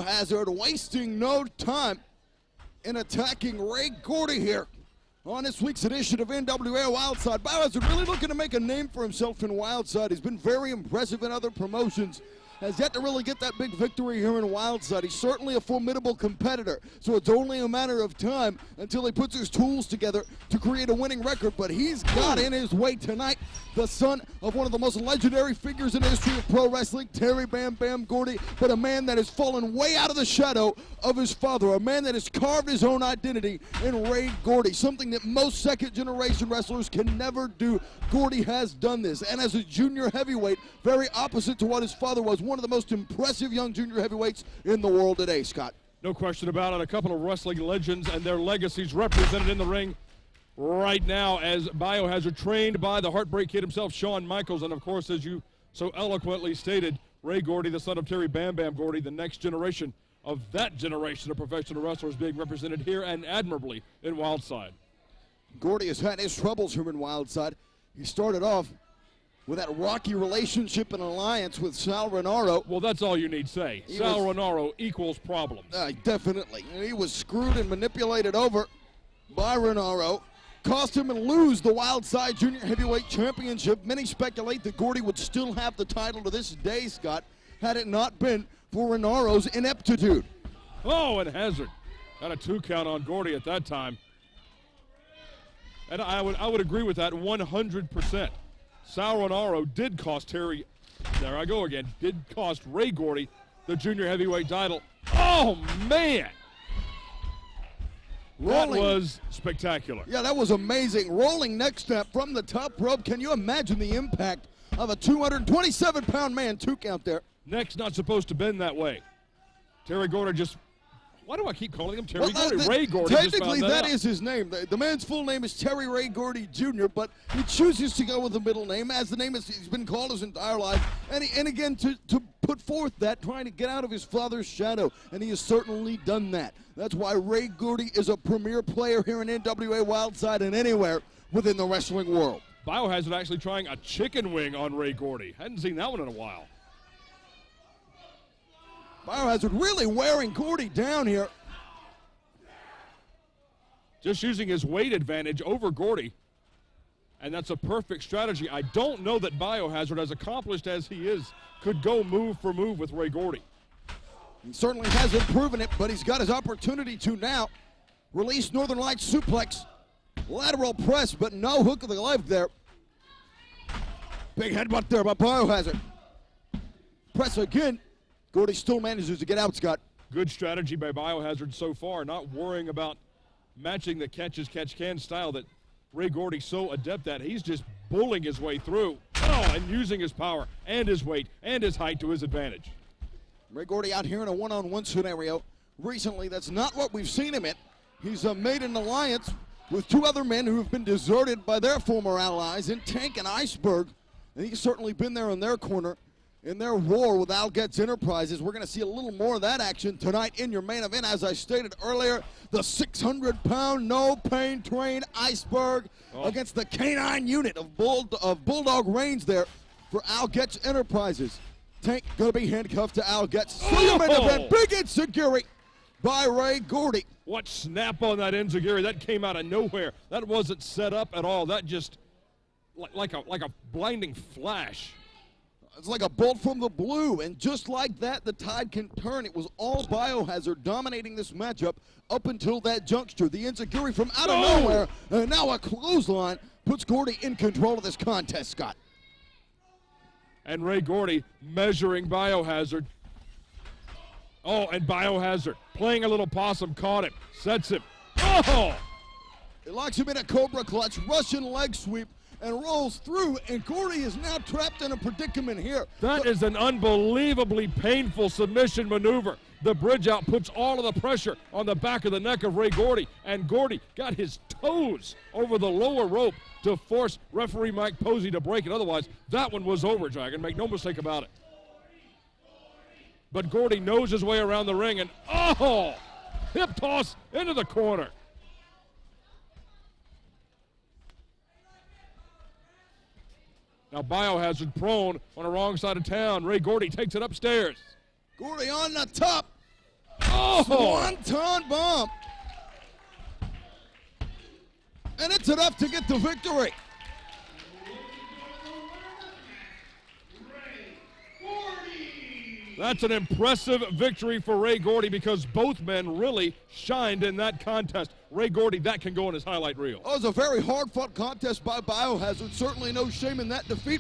Biohazard wasting no time in attacking Ray Gordy here on this week's edition of NWA Wildside. Biohazard really looking to make a name for himself in Wildside. He's been very impressive in other promotions. Has yet to really get that big victory here in Wildside. He's certainly a formidable competitor, so it's only a matter of time until he puts his tools together to create a winning record. But he's got in his way tonight the son of one of the most legendary figures in the history of pro wrestling, Terry Bam Bam Gordy, but a man that has fallen way out of the shadow of his father, a man that has carved his own identity in Ray Gordy, something that most second-generation wrestlers can never do. Gordy has done this, and as a junior heavyweight, very opposite to what his father was, one of the most impressive young junior heavyweights in the world today, Scott. No question about it. A couple of wrestling legends and their legacies represented in the ring right now as Biohazard, trained by the Heartbreak Kid himself, Shawn Michaels, and of course, as you so eloquently stated, Ray Gordy, the son of Terry Bam Bam Gordy, the next generation of that generation of professional wrestlers being represented here and admirably in Wildside. Gordy has had his troubles here in Wildside. He started off with that rocky relationship and alliance with Sal Rinauro. Well, that's all you need to say. Sal Rinauro equals problems. Definitely. He was screwed and manipulated over by Rinauro. Cost him and lose the Wildside Junior Heavyweight Championship. Many speculate that Gordy would still have the title to this day, Scott, had it not been for Rinauro's ineptitude. Oh, and Hazard had a 2 count on Gordy at that time. And I would agree with that 100%. Sal Rinauro did cost Terry, there I go again, did cost Ray Gordy the junior heavyweight title. Oh, man! That was spectacular. Yeah, that was amazing. Rolling neck step from the top rope. Can you imagine the impact of a 227-pound man? 2 count there. Neck's not supposed to bend that way. Terry Gordy just... Why do I keep calling him Terry Gordy? Ray Gordy. Technically, that is his name. The man's full name is Terry Ray Gordy Jr., but he chooses to go with the middle name, as the name he's been called his entire life. And again, to put forth that, trying to get out of his father's shadow, and he has certainly done that. That's why Ray Gordy is a premier player here in NWA Wildside and anywhere within the wrestling world. Biohazard actually trying a chicken wing on Ray Gordy. Hadn't seen that one in a while. Biohazard really wearing Gordy down here. Just using his weight advantage over Gordy. And that's a perfect strategy. I don't know that Biohazard, as accomplished as he is, could go move for move with Ray Gordy. He certainly hasn't proven it, but he's got his opportunity to now. Release Northern Lights suplex. Lateral press, but no hook of the leg there. Big headbutt there by Biohazard. Press again. Gordy still manages to get out, Scott. Good strategy by Biohazard so far, not worrying about matching the catch-as-catch-can style that Ray Gordy's so adept at. He's just bullying his way through. Oh, and using his power and his weight and his height to his advantage. Ray Gordy out here in a one-on-one scenario. Recently, that's not what we've seen him in. He's made an alliance with 2 other men who have been deserted by their former allies in Tank and Iceberg. And he's certainly been there in their corner in their war with Al Getz Enterprises. We're going to see a little more of that action tonight in your main event. As I stated earlier, the 600-pound, no-pain trained Iceberg against the canine unit of Bulldog Reigns there for Al Getz Enterprises. Tank going to be handcuffed to Al Getz. Big enziguri by Ray Gordy. What snap on that enziguri. That came out of nowhere. That wasn't set up at all. That just, like a blinding flash. It's like a bolt from the blue, and just like that, the tide can turn. It was all Biohazard dominating this matchup up until that juncture. The enziguri from out of nowhere, and now a clothesline puts Gordy in control of this contest, Scott. And Ray Gordy measuring Biohazard. Oh, and Biohazard playing a little possum, caught him, sets him. Oh! It locks him in a Cobra clutch, Russian leg sweep, and rolls through, and Gordy is now trapped in a predicament here. That is an unbelievably painful submission maneuver. The bridge out puts all of the pressure on the back of the neck of Ray Gordy, and Gordy got his toes over the lower rope to force referee Mike Posey to break it. Otherwise, that one was over, Dragon. Make no mistake about it. But Gordy knows his way around the ring, and hip toss into the corner. Now Biohazard prone on the wrong side of town. Ray Gordy takes it upstairs. Gordy on the top. Oh! Swanton bomb. And it's enough to get the victory. That's an impressive victory for Ray Gordy because both men really shined in that contest. Ray Gordy, that can go in his highlight reel. Oh, it was a very hard-fought contest by Biohazard. Certainly no shame in that defeat.